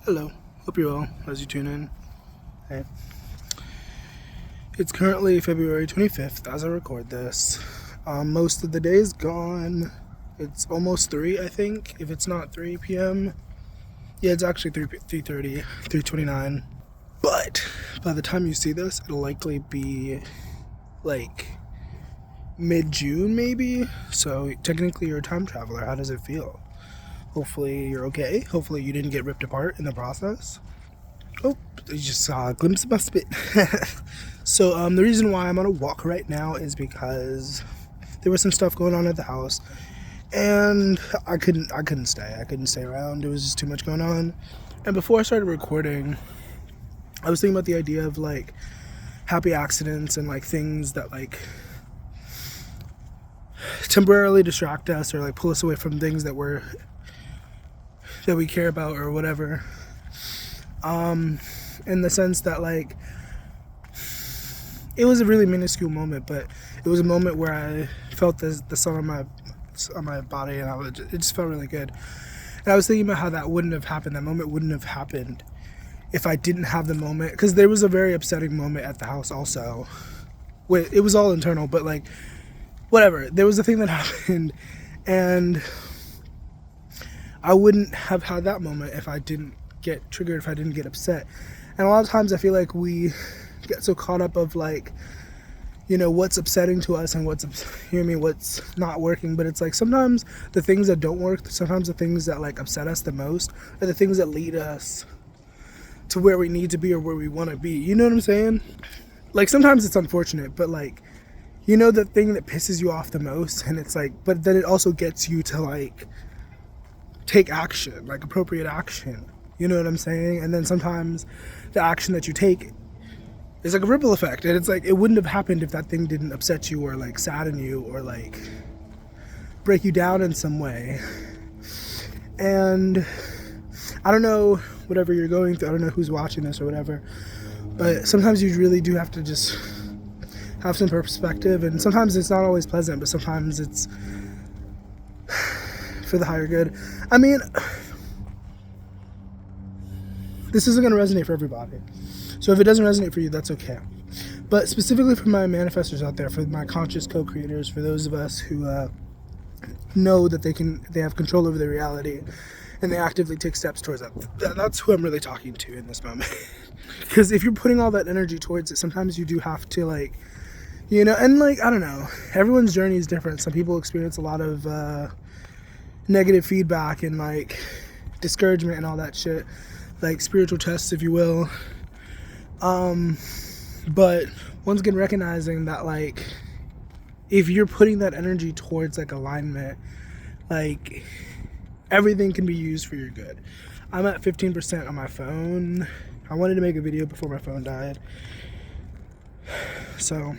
Hello, hope you're well as you tune in. Hey. It's currently February 25th as I record this. Most of the day is gone. It's almost 3, I think, if it's not 3 p.m. Yeah, it's actually 3:30, 3:29. But by the time you see this, it'll likely be like mid-June maybe. So technically you're a time traveler. How does it feel? Hopefully you're okay. Hopefully you didn't get ripped apart in the process. Oh, you just saw a glimpse of my spit. So the reason why I'm on a walk right now is because there was some stuff going on at the house, and I couldn't stay around. There was just too much going on. And before I started recording, I was thinking about the idea of like happy accidents and like things that like temporarily distract us or like pull us away from things that we care about or whatever. In the sense that like it was a really minuscule moment, but it was a moment where I felt the sun on my body, and it just felt really good. And I was thinking about how that moment wouldn't have happened if I didn't have the moment, because there was a very upsetting moment at the house also. It was all internal, but like whatever, there was a thing that happened, and I wouldn't have had that moment if I didn't get triggered, if I didn't get upset. And a lot of times I feel like we get so caught up of like, you know, what's upsetting to us and what's not working. But it's like sometimes the things that don't work, sometimes the things that like upset us the most are the things that lead us to where we need to be or where we want to be. You know what I'm saying? Like sometimes it's unfortunate, but like, you know, the thing that pisses you off the most, and it's like, but then it also gets you to like take action, like appropriate action. You know what I'm saying? And then sometimes the action that you take is like a ripple effect. And it's like, it wouldn't have happened if that thing didn't upset you or like sadden you or like break you down in some way. And I don't know, whatever you're going through, I don't know who's watching this or whatever, but sometimes you really do have to just have some perspective. And sometimes it's not always pleasant, but sometimes it's for the higher good. I mean, this isn't going to resonate for everybody. So if it doesn't resonate for you, that's okay. But specifically for my manifestors out there, for my conscious co-creators, for those of us who know that they have control over their reality and they actively take steps towards that, that's who I'm really talking to in this moment. Because if you're putting all that energy towards it, sometimes you do have to like, you know, and like, I don't know, everyone's journey is different. Some people experience a lot of negative feedback and like discouragement and all that shit, like spiritual tests, if you will. But once again, recognizing that like if you're putting that energy towards like alignment, like everything can be used for your good. I'm at 15% on my phone. I wanted to make a video before my phone died. So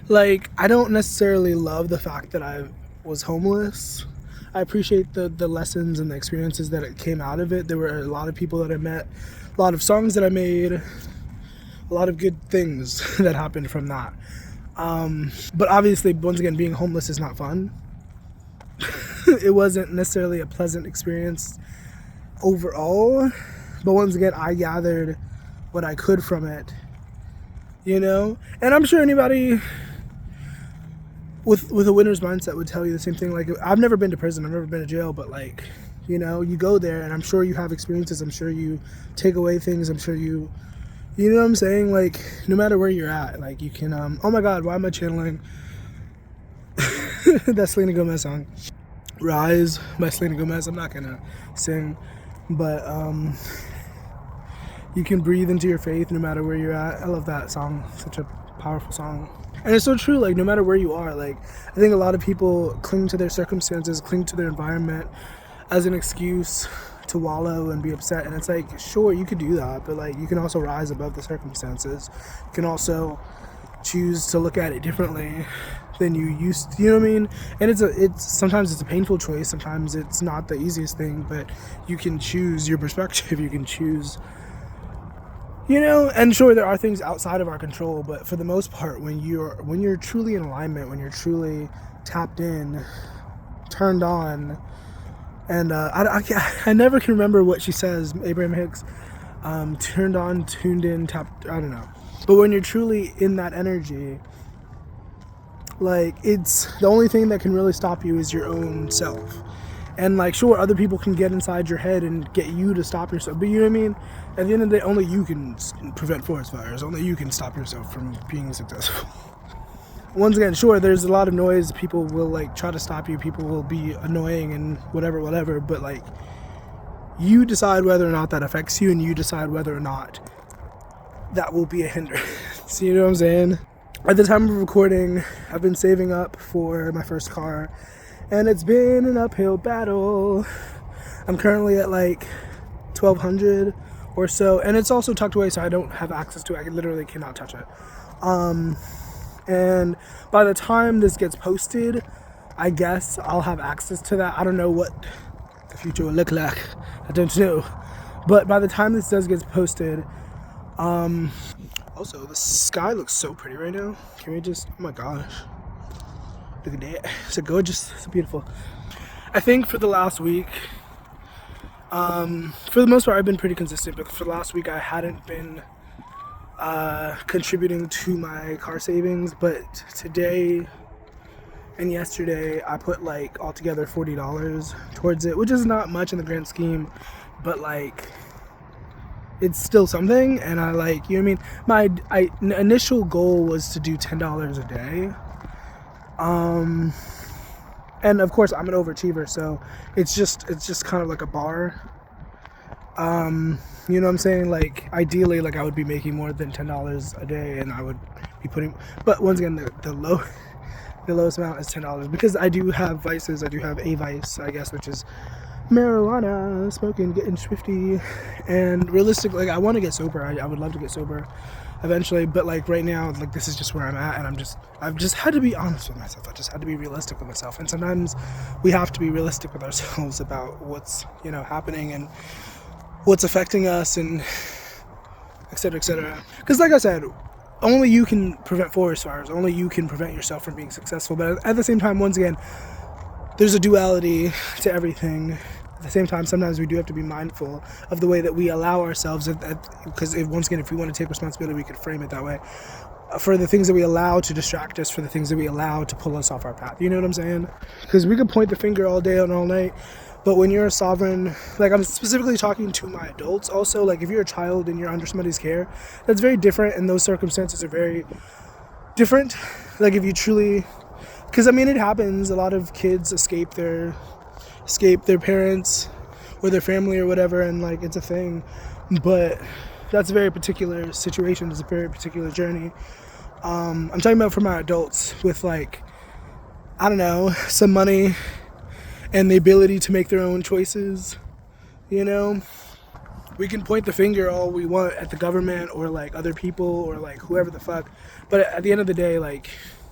like, I don't necessarily love the fact that I was homeless. I appreciate the lessons and the experiences that it came out of it. There were a lot of people that I met, a lot of songs that I made, a lot of good things that happened from that. But obviously, once again, being homeless is not fun. It wasn't necessarily a pleasant experience overall. But once again, I gathered what I could from it, you know? And I'm sure anybody with a winner's mindset would tell you the same thing. Like, I've never been to prison, I've never been to jail, but like, you know, you go there and I'm sure you have experiences, I'm sure you take away things, I'm sure you know what I'm saying? Like, no matter where you're at, like you can, oh my God, why am I channeling that Selena Gomez song? Rise by Selena Gomez. I'm not gonna sing, but you can breathe into your faith no matter where you're at. I love that song, such a powerful song. And it's so true, like no matter where you are, like I think a lot of people cling to their circumstances, cling to their environment as an excuse to wallow and be upset. And it's like, sure, you could do that, but like you can also rise above the circumstances. You can also choose to look at it differently than you used to, you know what I mean? And it's sometimes it's a painful choice, sometimes it's not the easiest thing, but you can choose your perspective, you can choose, you know. And sure, there are things outside of our control, but for the most part, when you're truly in alignment, when you're truly tapped in, turned on, And I never can remember what she says, Abraham Hicks. Turned on, tuned in, tapped, I don't know. But when you're truly in that energy, like, it's the only thing that can really stop you is your own self. And like, sure, other people can get inside your head and get you to stop yourself, but you know what I mean? At the end of the day, only you can prevent forest fires. Only you can stop yourself from being successful. Once again, sure, there's a lot of noise. People will like try to stop you. People will be annoying and whatever. But like, you decide whether or not that affects you, and you decide whether or not that will be a hindrance. You know what I'm saying? At the time of recording, I've been saving up for my first car, and it's been an uphill battle. I'm currently at like $1,200 or so, and it's also tucked away, so I don't have access to it. I literally cannot touch it. And by the time this gets posted, I guess I'll have access to that. I don't know what the future will look like. I don't know. But by the time this does get posted, also the sky looks so pretty right now. Can we just, oh my gosh. Look at that. It's so gorgeous. It's so beautiful. I think for the last week, for the most part, I've been pretty consistent, but for the last week, I hadn't been contributing to my car savings. But today and yesterday, I put like altogether $40 towards it, which is not much in the grand scheme, but like, it's still something. And I like, you know what I mean? My initial goal was to do $10 a day. And of course I'm an overachiever, so it's just kind of like a bar. You know what I'm saying? Like, ideally, like, I would be making more than $10 a day, and I would be putting, but once again, the lowest amount is $10, because I do have vices. I do have a vice, I guess, which is marijuana, smoking, getting swifty. And realistically, like, I want to get sober. I would love to get sober eventually, but like right now, like, this is just where I'm at, and I've just had to be honest with myself. I just had to be realistic with myself, and sometimes we have to be realistic with ourselves about what's, you know, happening and what's affecting us, and etc. Because like I said, only you can prevent forest fires. Only you can prevent yourself from being successful. But at the same time, once again, there's a duality to everything. At the same time, sometimes we do have to be mindful of the way that we allow ourselves, because once again, if we want to take responsibility, we could frame it that way, for the things that we allow to distract us, for the things that we allow to pull us off our path. You know what I'm saying? Because we could point the finger all day and all night, but when you're a sovereign, like, I'm specifically talking to my adults also, like, if you're a child and you're under somebody's care, that's very different, and those circumstances are very different. Like, if you truly, because I mean, it happens, a lot of kids escape their parents or their family or whatever, and like, it's a thing, but that's a very particular situation. It's a very particular journey. I'm talking about for my adults with, like, I don't know, some money and the ability to make their own choices. You know, we can point the finger all we want at the government or like other people or like whoever the fuck, but at the end of the day, like,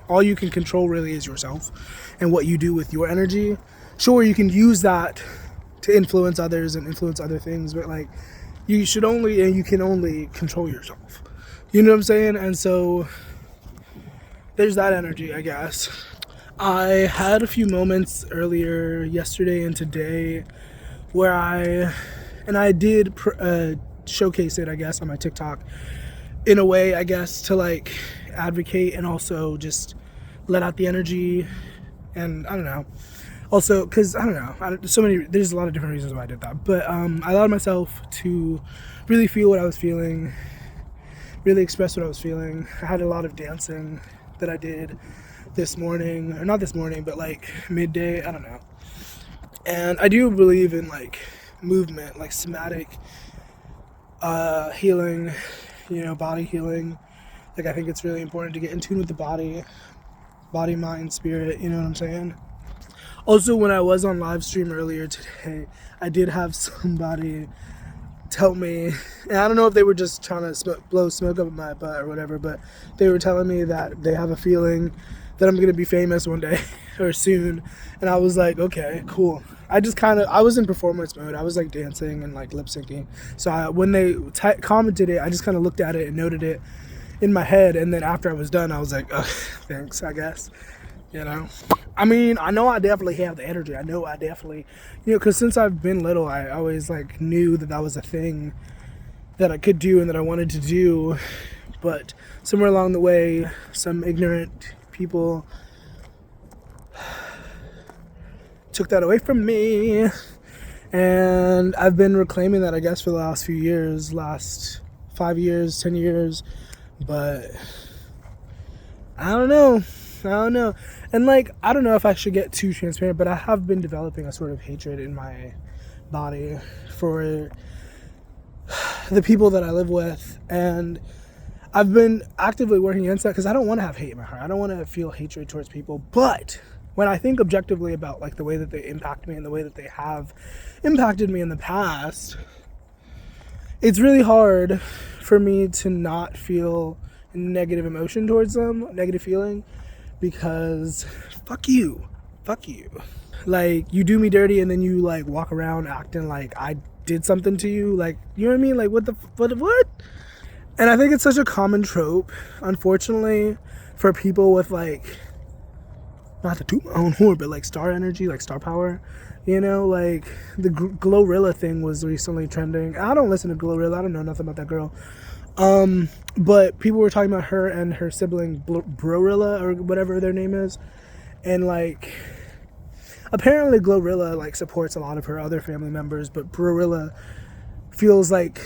all you can control really is yourself and what you do with your energy. Sure, you can use that to influence others and influence other things, but like, you can only control yourself. You know what I'm saying? And so there's that energy, I guess. I had a few moments earlier yesterday and today where I did showcase it, I guess, on my TikTok in a way, I guess, to like advocate and also just let out the energy. And I don't know, also because I don't know, there's a lot of different reasons why I did that, but I allowed myself to really feel what I was feeling, really express what I was feeling. I had a lot of dancing that I did this morning, or not this morning, but like midday, I don't know. And I do believe in like movement, like somatic healing, you know, body healing. Like, I think it's really important to get in tune with the body, mind, spirit, you know what I'm saying? Also, when I was on live stream earlier today, I did have somebody tell me, and I don't know if they were just trying to blow smoke up my butt or whatever, but they were telling me that they have a feeling that I'm going to be famous one day or soon. And I was like, okay, cool. I was in performance mode. I was like dancing and like lip syncing. So when they commented it, I just kind of looked at it and noted it in my head. And then after I was done, I was like, oh, thanks, I guess. you know? I mean, I know I definitely have the energy. I know I definitely, because since I've been little, I always like knew that that was a thing that I could do and that I wanted to do. But somewhere along the way, some ignorant people took that away from me. And I've been reclaiming that, I guess, for the last few years, last 5 years, 10 years. But I don't know. And like, I don't know if I should get too transparent, but I have been developing a sort of hatred in my body for the people that I live with. And I've been actively working against that because I don't want to have hate in my heart. I don't want to feel hatred towards people. But when I think objectively about like the way that they impact me and the way that they have impacted me in the past, it's really hard for me to not feel negative emotion towards them, negative feeling, because fuck you. Like, you do me dirty and then you like walk around acting like I did something to you. Like, you know what I mean? Like, what? And I think it's such a common trope, unfortunately, for people with like, not to toot my own horn, but like star energy, like star power. Like the Glorilla thing was recently trending. I don't listen to Glorilla. I don't know nothing about that girl. But people were talking about her and her sibling Brorilla or whatever their name is. And like, apparently Glorilla like supports a lot of her other family members, but Brorilla feels like,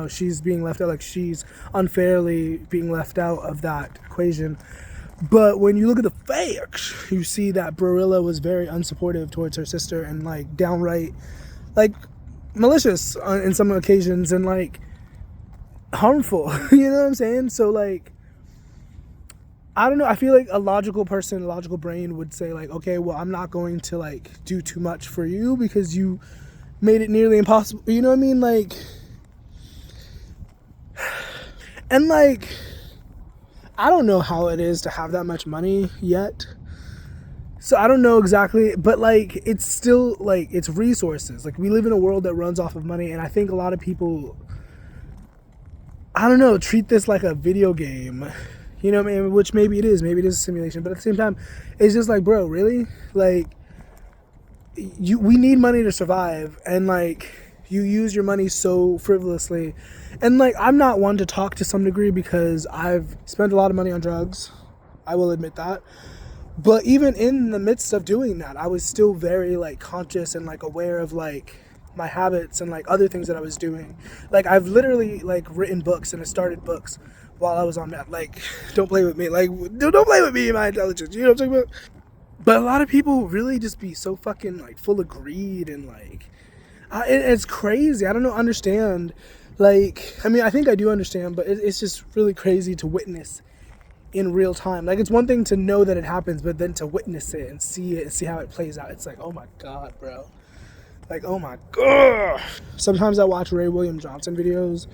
she's being left out, like she's unfairly being left out of that equation. But when you look at the facts, you see that Brorilla was very unsupportive towards her sister and like downright like malicious in some occasions and like harmful. You know what I'm saying? So like, I don't know. I feel like a logical person, a logical brain would say like, okay, well, I'm not going to like do too much for you because you made it nearly impossible. You know what I mean? Like, and like, I don't know how it is to have that much money yet. So I don't know exactly, but like, it's still like, it's resources. Like, we live in a world that runs off of money. And I think a lot of people, I don't know, treat this like a video game, which maybe it is a simulation. But at the same time, it's just like, bro, really? Like, we need money to survive. And like, you use your money so frivolously. And like, I'm not one to talk to some degree because I've spent a lot of money on drugs. I will admit that. But even in the midst of doing that, I was still very like conscious and like aware of like my habits and like other things that I was doing. Like, I've literally like written books and I started books while I was on that. Like, don't play with me. Like, don't play with me and my intelligence. You know what I'm talking about? But a lot of people really just be so fucking like full of greed and like, it's crazy. I don't understand. Like, I mean, I think I do understand, but it's just really crazy to witness in real time. Like, it's one thing to know that it happens, but then to witness it and see how it plays out. It's like, oh my God, bro. Like, oh my God. Sometimes I watch Ray William Johnson videos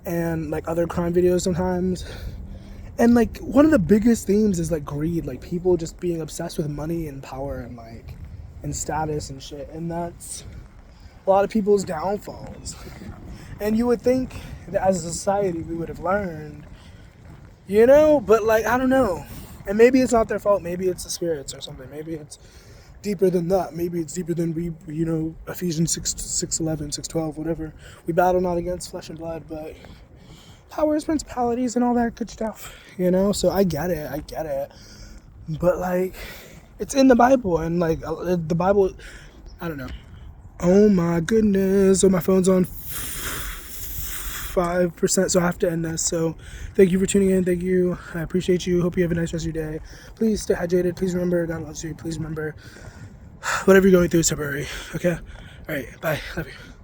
and like other crime videos sometimes. And like, one of the biggest themes is like greed, like people just being obsessed with money and power and like, and status and shit. And that's a lot of people's downfalls. And you would think that as a society we would have learned, but like, I don't know. And maybe it's not their fault. Maybe it's the spirits or something. Maybe it's deeper than that. Maybe it's deeper than we, Ephesians 6:11, 6:12, whatever. We battle not against flesh and blood, but powers, principalities, and all that good stuff, So I get it. But like, it's in the Bible, and like the Bible, I don't know. Oh my goodness. So my phone's on 5%, so I have to end this. So thank you for tuning in. Thank you. I appreciate you. Hope you have a nice rest of your day. Please stay hydrated. Please remember, God loves you. Please remember, whatever you're going through is temporary. Okay? All right. Bye. Love you.